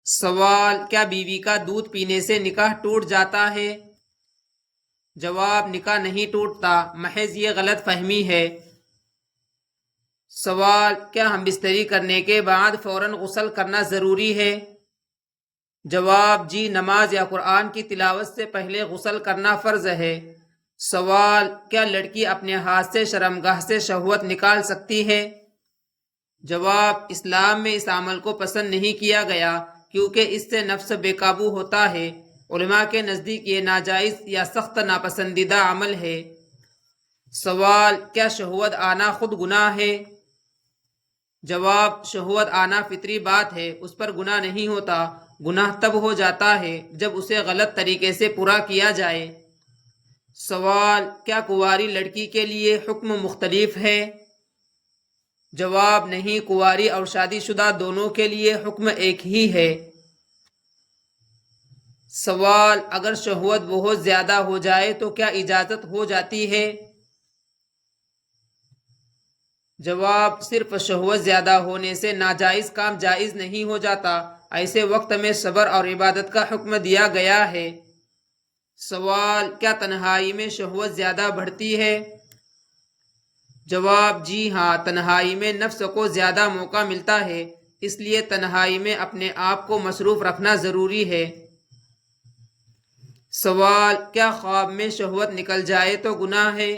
سوال: کیا بیوی کا دودھ پینے سے نکاح ٹوٹ جاتا ہے؟ جواب: نکاح نہیں ٹوٹتا، محض یہ غلط فہمی ہے۔ سوال: کیا ہم بستری کرنے کے بعد فوراً غسل کرنا ضروری ہے؟ جواب: جی، نماز یا قرآن کی تلاوت سے پہلے غسل کرنا فرض ہے۔ سوال: کیا لڑکی اپنے ہاتھ سے شرمگاہ سے شہوت نکال سکتی ہے؟ جواب: اسلام میں اس عمل کو پسند نہیں کیا گیا کیونکہ اس سے نفس بے قابو ہوتا ہے۔ علماء کے نزدیک یہ ناجائز یا سخت ناپسندیدہ عمل ہے۔ سوال: کیا شہوت آنا خود گناہ ہے؟ جواب: شہوت آنا فطری بات ہے، اس پر گناہ نہیں ہوتا۔ گناہ تب ہو جاتا ہے جب اسے غلط طریقے سے پورا کیا جائے۔ سوال: کیا کنواری لڑکی کے لیے حکم مختلف ہے؟ جواب: نہیں، کنواری اور شادی شدہ دونوں کے لیے حکم ایک ہی ہے۔ سوال: اگر شہوت بہت زیادہ ہو جائے تو کیا اجازت ہو جاتی ہے؟ جواب: صرف شہوت زیادہ ہونے سے ناجائز کام جائز نہیں ہو جاتا، ایسے وقت میں صبر اور عبادت کا حکم دیا گیا ہے۔ سوال: کیا تنہائی میں شہوت زیادہ بڑھتی ہے؟ جواب: جی ہاں، تنہائی میں نفس کو زیادہ موقع ملتا ہے، اس لیے تنہائی میں اپنے آپ کو مصروف رکھنا ضروری ہے۔ سوال: کیا خواب میں شہوت نکل جائے تو گناہ ہے؟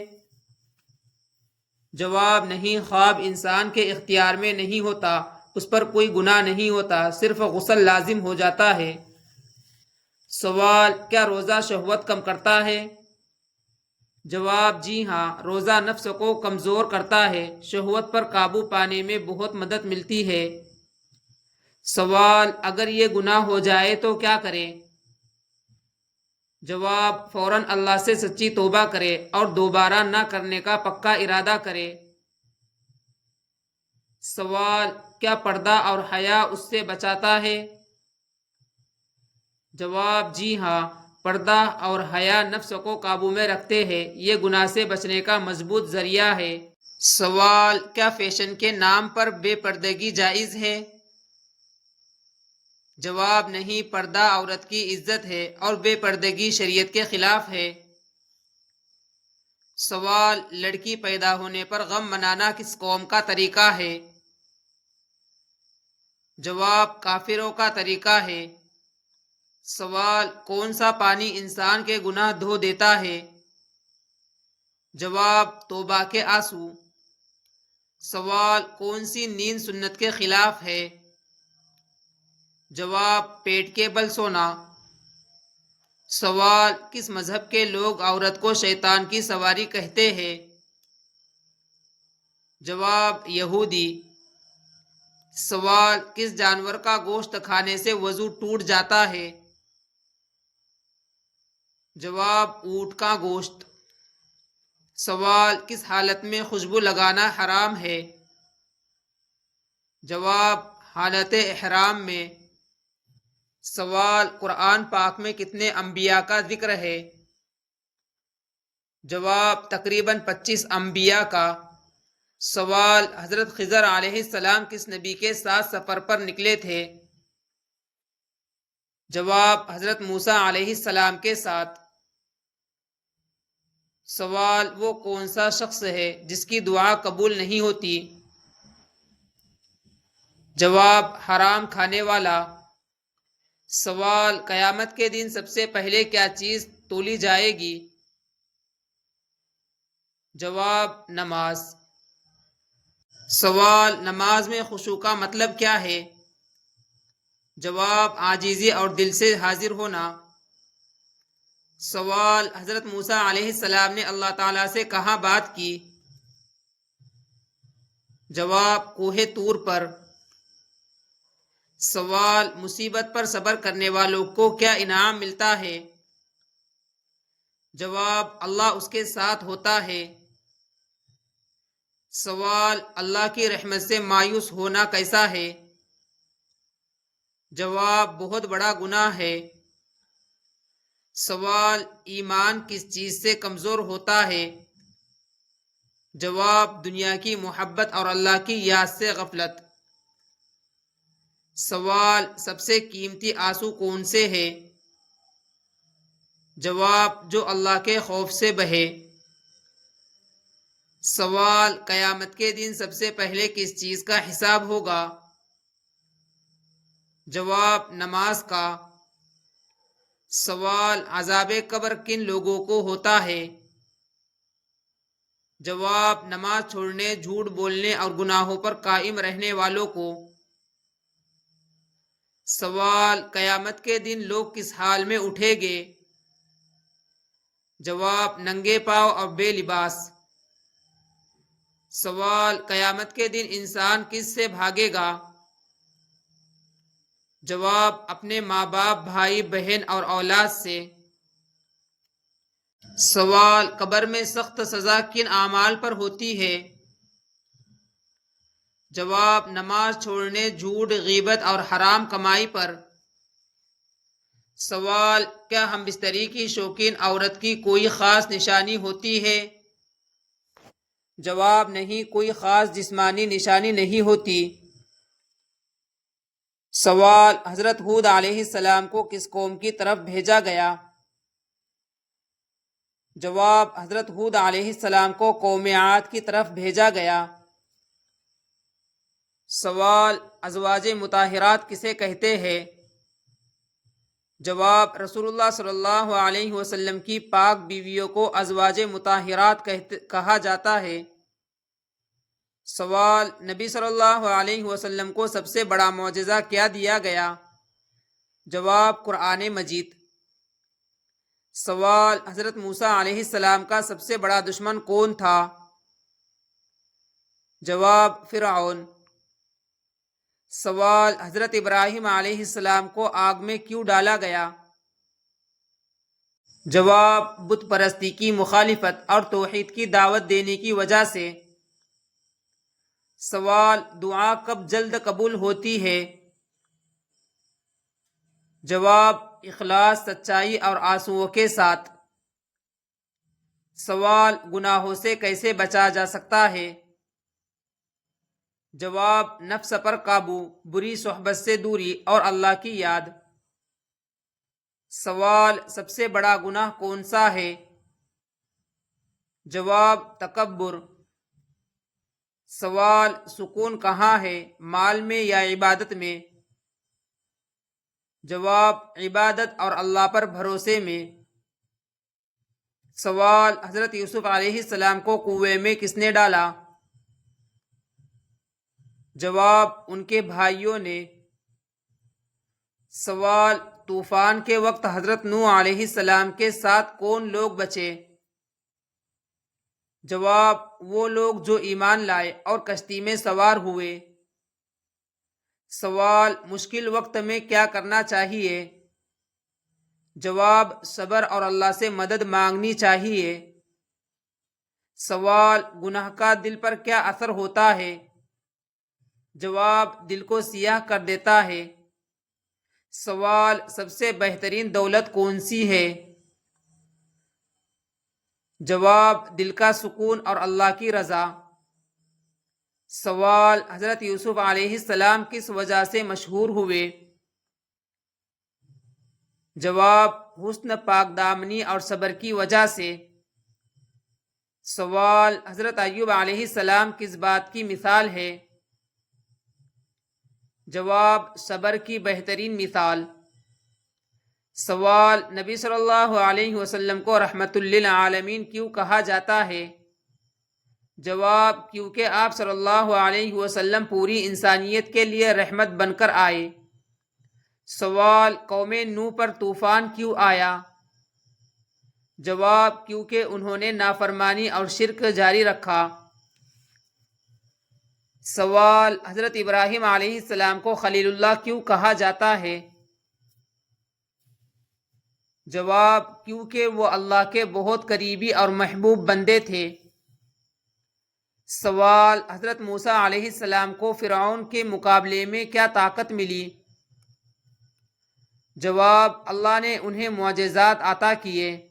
جواب: نہیں، خواب انسان کے اختیار میں نہیں ہوتا، اس پر کوئی گناہ نہیں ہوتا، صرف غسل لازم ہو جاتا ہے۔ سوال: کیا روزہ شہوت کم کرتا ہے؟ جواب: جی ہاں، روزہ نفس کو کمزور کرتا ہے، شہوت پر قابو پانے میں بہت مدد ملتی ہے۔ سوال: اگر یہ گناہ ہو جائے تو کیا کریں؟ جواب: فوراً اللہ سے سچی توبہ کرے اور دوبارہ نہ کرنے کا پکا ارادہ کرے۔ سوال: کیا پردہ اور حیا اس سے بچاتا ہے؟ جواب: جی ہاں، پردہ اور حیا نفس کو قابو میں رکھتے ہیں، یہ گناہ سے بچنے کا مضبوط ذریعہ ہے۔ سوال: کیا فیشن کے نام پر بے پردگی جائز ہے؟ جواب: نہیں، پردہ عورت کی عزت ہے اور بے پردگی شریعت کے خلاف ہے۔ سوال: لڑکی پیدا ہونے پر غم منانا کس قوم کا طریقہ ہے؟ جواب: کافروں کا طریقہ ہے۔ سوال: کون سا پانی انسان کے گناہ دھو دیتا ہے؟ جواب: توبہ کے آنسو۔ سوال: کون سی نیند سنت کے خلاف ہے؟ جواب: پیٹ کے بل سونا۔ سوال: کس مذہب کے لوگ عورت کو شیطان کی سواری کہتے ہیں؟ جواب: یہودی۔ سوال: کس جانور کا گوشت کھانے سے وضو ٹوٹ جاتا ہے؟ جواب: اونٹ کا گوشت۔ سوال: کس حالت میں خوشبو لگانا حرام ہے؟ جواب: حالت احرام میں۔ سوال: قرآن پاک میں کتنے انبیاء کا ذکر ہے؟ جواب: تقریباً 25 انبیاء کا۔ سوال: حضرت خضر علیہ السلام کس نبی کے ساتھ سفر پر نکلے تھے؟ جواب: حضرت موسیٰ علیہ السلام کے ساتھ۔ سوال: وہ کون سا شخص ہے جس کی دعا قبول نہیں ہوتی؟ جواب: حرام کھانے والا۔ سوال: قیامت کے دن سب سے پہلے کیا چیز تولی جائے گی؟ جواب: نماز۔ سوال: نماز میں خشوع کا مطلب کیا ہے؟ جواب: عاجزی اور دل سے حاضر ہونا۔ سوال: حضرت موسیٰ علیہ السلام نے اللہ تعالیٰ سے کہاں بات کی؟ جواب: کوہ طور پر۔ سوال: مصیبت پر صبر کرنے والوں کو کیا انعام ملتا ہے؟ جواب: اللہ اس کے ساتھ ہوتا ہے۔ سوال: اللہ کی رحمت سے مایوس ہونا کیسا ہے؟ جواب: بہت بڑا گناہ ہے۔ سوال: ایمان کس چیز سے کمزور ہوتا ہے؟ جواب: دنیا کی محبت اور اللہ کی یاد سے غفلت۔ سوال: سب سے قیمتی آنسو کون سے ہے؟ جواب: جو اللہ کے خوف سے بہے۔ سوال: قیامت کے دن سب سے پہلے کس چیز کا حساب ہوگا؟ جواب: نماز کا۔ سوال: عذاب قبر کن لوگوں کو ہوتا ہے؟ جواب: نماز چھوڑنے، جھوٹ بولنے اور گناہوں پر قائم رہنے والوں کو۔ سوال: قیامت کے دن لوگ کس حال میں اٹھیں گے؟ جواب: ننگے پاؤں اور بے لباس۔ سوال: قیامت کے دن انسان کس سے بھاگے گا؟ جواب: اپنے ماں باپ، بھائی بہن اور اولاد سے۔ سوال: قبر میں سخت سزا کن اعمال پر ہوتی ہے؟ جواب: نماز چھوڑنے، جھوٹ، غیبت اور حرام کمائی پر۔ سوال: کیا ہم بستری کی شوقین عورت کی کوئی خاص نشانی ہوتی ہے؟ جواب: نہیں، کوئی خاص جسمانی نشانی نہیں ہوتی۔ سوال: حضرت ہود علیہ السلام کو کس قوم کی طرف بھیجا گیا؟ جواب: حضرت ہود علیہ السلام کو قوم عاد کی طرف بھیجا گیا۔ سوال: ازواج مطہرات کسے کہتے ہیں؟ جواب: رسول اللہ صلی اللہ علیہ وسلم کی پاک بیویوں کو ازواج مطہرات کہا جاتا ہے۔ سوال: نبی صلی اللہ علیہ وسلم کو سب سے بڑا معجزہ کیا دیا گیا؟ جواب: قرآن مجید۔ سوال: حضرت موسیٰ علیہ السلام کا سب سے بڑا دشمن کون تھا؟ جواب: فرعون۔ سوال: حضرت ابراہیم علیہ السلام کو آگ میں کیوں ڈالا گیا؟ جواب: بت پرستی کی مخالفت اور توحید کی دعوت دینے کی وجہ سے۔ سوال: دعا کب جلد قبول ہوتی ہے؟ جواب: اخلاص، سچائی اور آنسوؤں کے ساتھ۔ سوال: گناہوں سے کیسے بچا جا سکتا ہے؟ جواب: نفس پر قابو، بری صحبت سے دوری اور اللہ کی یاد۔ سوال: سب سے بڑا گناہ کون سا ہے؟ جواب: تکبر۔ سوال: سکون کہاں ہے، مال میں یا عبادت میں؟ جواب: عبادت اور اللہ پر بھروسے میں۔ سوال: حضرت یوسف علیہ السلام کو کنویں میں کس نے ڈالا؟ جواب: ان کے بھائیوں نے۔ سوال: طوفان کے وقت حضرت نوح علیہ السلام کے ساتھ کون لوگ بچے؟ جواب: وہ لوگ جو ایمان لائے اور کشتی میں سوار ہوئے۔ سوال: مشکل وقت میں کیا کرنا چاہیے؟ جواب: صبر اور اللہ سے مدد مانگنی چاہیے۔ سوال: گناہ کا دل پر کیا اثر ہوتا ہے؟ جواب: دل کو سیاہ کر دیتا ہے۔ سوال: سب سے بہترین دولت کون سی ہے؟ جواب: دل کا سکون اور اللہ کی رضا۔ سوال: حضرت یوسف علیہ السلام کس وجہ سے مشہور ہوئے؟ جواب: حسن، پاک دامنی اور صبر کی وجہ سے۔ سوال: حضرت ایوب علیہ السلام کس بات کی مثال ہے؟ جواب: صبر کی بہترین مثال۔ سوال: نبی صلی اللہ علیہ وسلم کو رحمت للعالمین کیوں کہا جاتا ہے؟ جواب: کیونکہ آپ صلی اللہ علیہ وسلم پوری انسانیت کے لیے رحمت بن کر آئے۔ سوال: قوم نوح پر طوفان کیوں آیا؟ جواب: کیونکہ انہوں نے نافرمانی اور شرک جاری رکھا۔ سوال: حضرت ابراہیم علیہ السلام کو خلیل اللہ کیوں کہا جاتا ہے؟ جواب: کیونکہ وہ اللہ کے بہت قریبی اور محبوب بندے تھے۔ سوال: حضرت موسیٰ علیہ السلام کو فرعون کے مقابلے میں کیا طاقت ملی؟ جواب: اللہ نے انہیں معجزات عطا کیے۔